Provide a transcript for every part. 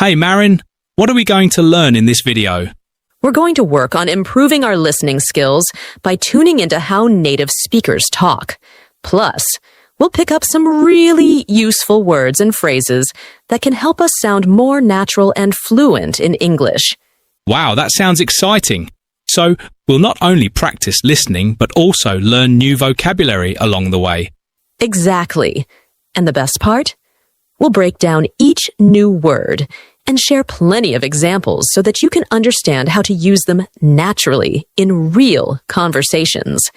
Hey Marin, what are we going to learn in this video? We're going to work on improving our listening skills by tuning into how native speakers talk. Plus, we'll pick up some really useful words and phrases that can help us sound more natural and fluent in English. Wow, that sounds exciting. So, we'll not only practice listening, but also learn new vocabulary along the way. Exactly. And the best part? We'll break down each new word and share plenty of examples so that you can understand how to use them naturally in real conversations.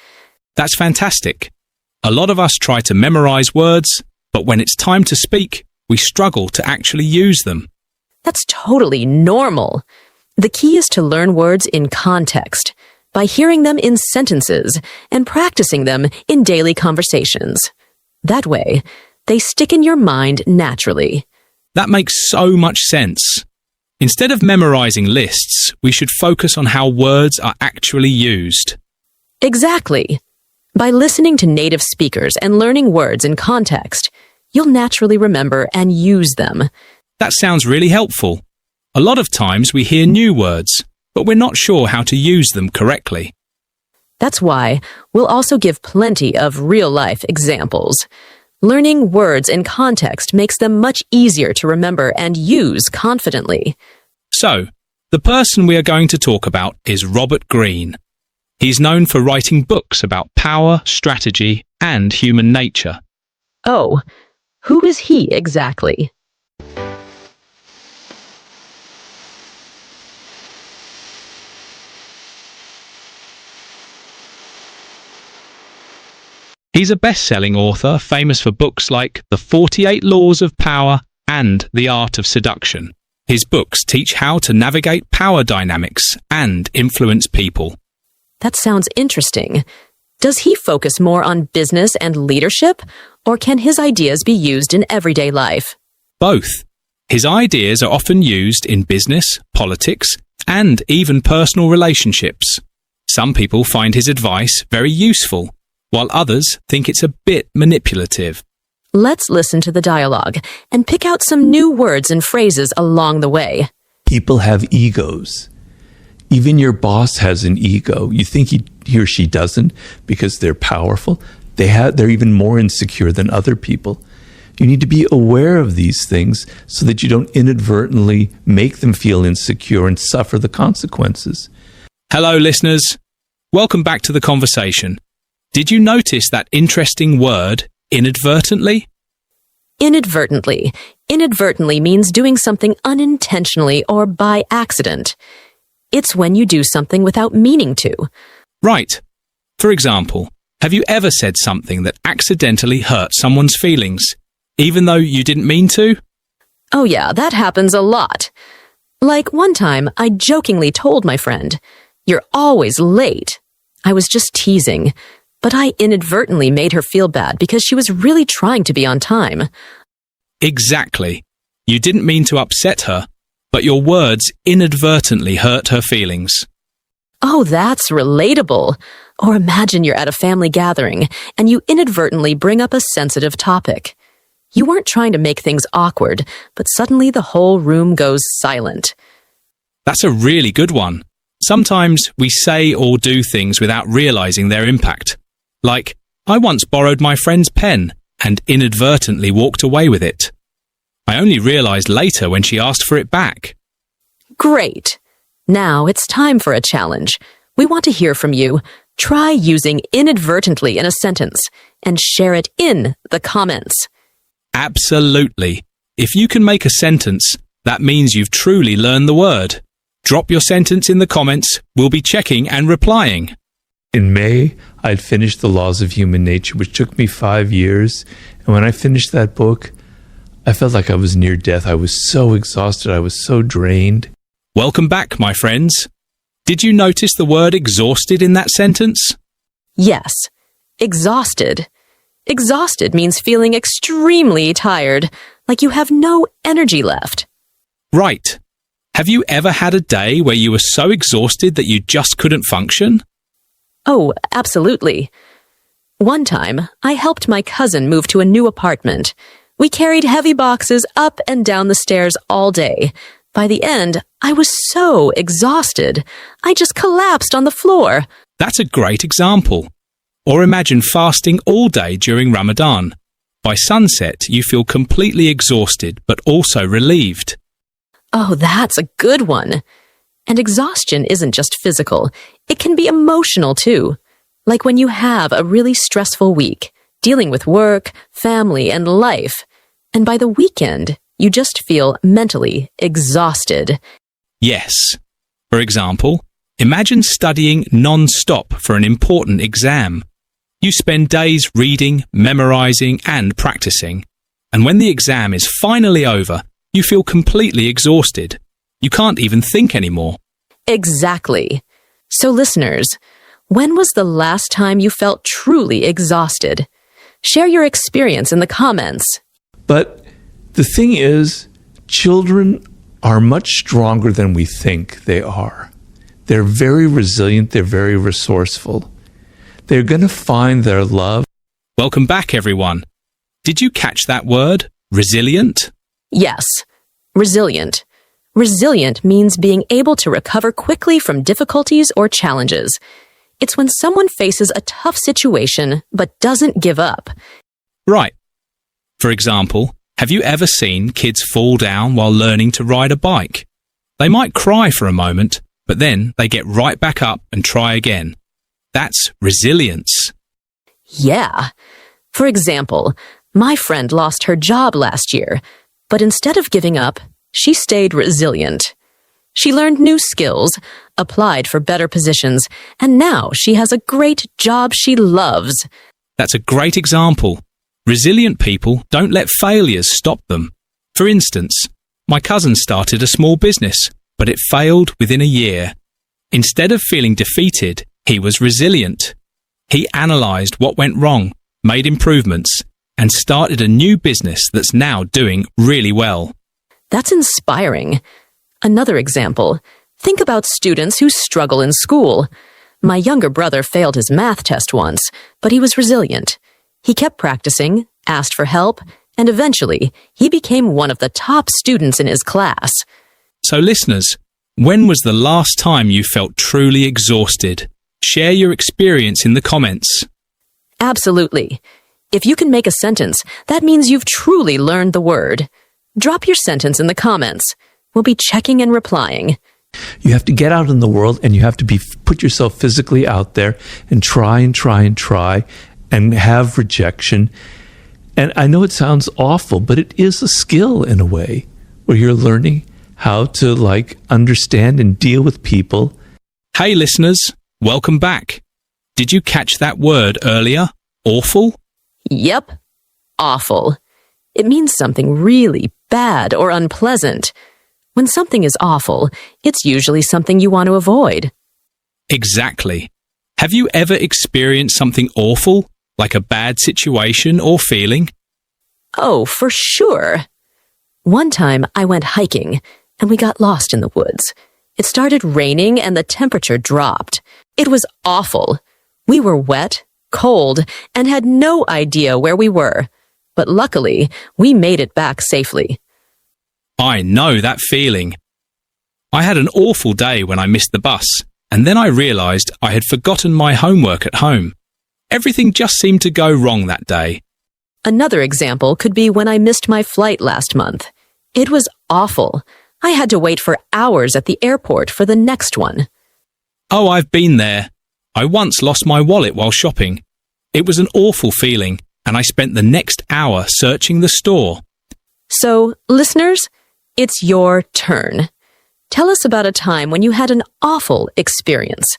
That's fantastic. A lot of us try to memorize words, but when it's time to speak, we struggle to actually use them. That's totally normal. The key is to learn words in context by hearing them in sentences and practicing them in daily conversations. That way, they stick in your mind naturally. That makes so much sense. Instead of memorizing lists, we should focus on how words are actually used. Exactly. By listening to native speakers and learning words in context, you'll naturally remember and use them. That sounds really helpful. A lot of times we hear new words, but we're not sure how to use them correctly. That's why we'll also give plenty of real-life examples. Learning words in context makes them much easier to remember and use confidently. So, the person we are going to talk about is Robert Greene. He's known for writing books about power, strategy, and human nature. Oh, who is he exactly? He's a best-selling author famous for books like The 48 Laws of Power and The Art of Seduction. His books teach how to navigate power dynamics and influence people. That sounds interesting. Does he focus more on business and leadership, or can his ideas be used in everyday life? Both. His ideas are often used in business, politics, and even personal relationships. Some people find his advice very useful, while others think it's a bit manipulative. Let's listen to the dialogue and pick out some new words and phrases along the way. People have egos. Even your boss has an ego. You think he or she doesn't because they're powerful. They're even more insecure than other people. You need to be aware of these things so that you don't inadvertently make them feel insecure and suffer the consequences. Hello, listeners. Welcome back to the conversation. Did you notice that interesting word, inadvertently? Inadvertently. Inadvertently means doing something unintentionally or by accident. It's when you do something without meaning to. Right. For example, have you ever said something that accidentally hurt someone's feelings, even though you didn't mean to? Oh yeah, that happens a lot. Like one time, I jokingly told my friend, "You're always late." I was just teasing, but I inadvertently made her feel bad because she was really trying to be on time. Exactly. You didn't mean to upset her, but your words inadvertently hurt her feelings. Oh, that's relatable. Or imagine you're at a family gathering and you inadvertently bring up a sensitive topic. You weren't trying to make things awkward, but suddenly the whole room goes silent. That's a really good one. Sometimes we say or do things without realizing their impact. Like, I once borrowed my friend's pen and inadvertently walked away with it. I only realized later when she asked for it back. Great. Now it's time for a challenge. We want to hear from you. Try using inadvertently in a sentence and share it in the comments. Absolutely. If you can make a sentence, that means you've truly learned the word. Drop your sentence in the comments. We'll be checking and replying. In May, I'd finished The Laws of Human Nature, which took me 5 years. And when I finished that book, I felt like I was near death. I was so exhausted. I was so drained. Welcome back, my friends. Did you notice the word exhausted in that sentence? Yes. Exhausted. Exhausted means feeling extremely tired, like you have no energy left. Right. Have you ever had a day where you were so exhausted that you just couldn't function? Oh, absolutely. One time, I helped my cousin move to a new apartment. We carried heavy boxes up and down the stairs all day. By the end, I was so exhausted. I just collapsed on the floor. That's a great example. Or imagine fasting all day during Ramadan. By sunset, you feel completely exhausted, but also relieved. Oh, that's a good one. And exhaustion isn't just physical. It can be emotional too. Like when you have a really stressful week, dealing with work, family, and life. And by the weekend, you just feel mentally exhausted. Yes. For example, imagine studying non-stop for an important exam. You spend days reading, memorizing, and practicing. And when the exam is finally over, you feel completely exhausted. You can't even think anymore. Exactly. So listeners, when was the last time you felt truly exhausted? Share your experience in the comments. But the thing is, children are much stronger than we think they are. They're very resilient. They're very resourceful. They're going to find their love. Welcome back, everyone. Did you catch that word? Resilient? Yes, resilient. Resilient means being able to recover quickly from difficulties or challenges. It's when someone faces a tough situation but doesn't give up. Right. For example, have you ever seen kids fall down while learning to ride a bike? They might cry for a moment, but then they get right back up and try again. That's resilience. Yeah. For example, my friend lost her job last year, but instead of giving up, she stayed resilient. She learned new skills, applied for better positions, and now she has a great job she loves. That's a great example. Resilient people don't let failures stop them. For instance, my cousin started a small business, but it failed within a year. Instead of feeling defeated, he was resilient. He analyzed what went wrong, made improvements, and started a new business that's now doing really well. That's inspiring. Another example, think about students who struggle in school. My younger brother failed his math test once, but he was resilient. He kept practicing, asked for help, and eventually he became one of the top students in his class. So listeners, when was the last time you felt truly exhausted? Share your experience in the comments. Absolutely. If you can make a sentence, that means you've truly learned the word. Drop your sentence in the comments. We'll be checking and replying. You have to get out in the world and you have to put yourself physically out there and try and have rejection. And I know it sounds awful, but it is a skill in a way where you're learning how to understand and deal with people. Hey listeners, welcome back. Did you catch that word earlier? Awful? Yep, awful. It means something really bad or unpleasant. When something is awful, it's usually something you want to avoid. Exactly. Have you ever experienced something awful, like a bad situation or feeling? Oh, for sure. One time I went hiking and we got lost in the woods. It started raining and the temperature dropped. It was awful. We were wet, cold, and had no idea where we were. But luckily, we made it back safely. I know that feeling. I had an awful day when I missed the bus, and then I realized I had forgotten my homework at home. Everything just seemed to go wrong that day. Another example could be when I missed my flight last month. It was awful. I had to wait for hours at the airport for the next one. Oh, I've been there. I once lost my wallet while shopping. It was an awful feeling, and I spent the next hour searching the store. So, listeners, it's your turn. Tell us about a time when you had an awful experience.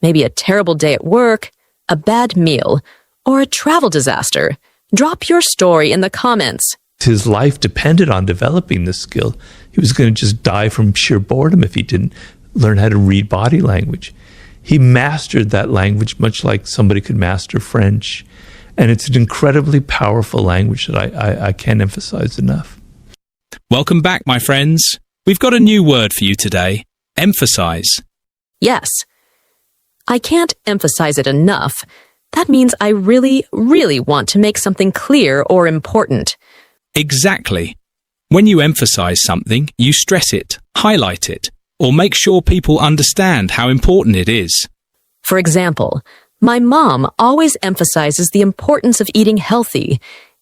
Maybe a terrible day at work, a bad meal, or a travel disaster. Drop your story in the comments. His life depended on developing this skill. He was going to just die from sheer boredom if he didn't learn how to read body language. He mastered that language much like somebody could master French. And it's an incredibly powerful language that I can't emphasize enough. Welcome back, my friends. We've got a new word for you today. Emphasize. Yes. I can't emphasize it enough. That means I really, really want to make something clear or important. Exactly. When you emphasize something, you stress it, highlight it, or make sure people understand how important it is. For example, my mom always emphasizes the importance of eating healthy.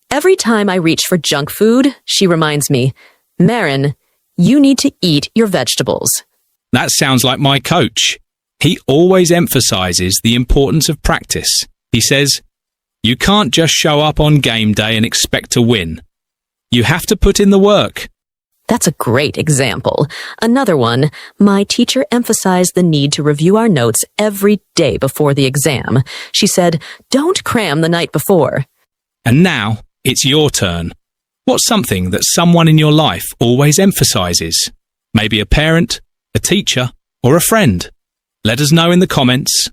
Every time I reach for junk food, she reminds me, Marin, you need to eat your vegetables. That sounds like my coach. He always emphasizes the importance of practice. He says, you can't just show up on game day and expect to win. You have to put in the work. That's a great example. Another one, my teacher emphasized the need to review our notes every day before the exam. She said, don't cram the night before. And now, it's your turn. What's something that someone in your life always emphasizes? Maybe a parent, a teacher, or a friend? Let us know in the comments.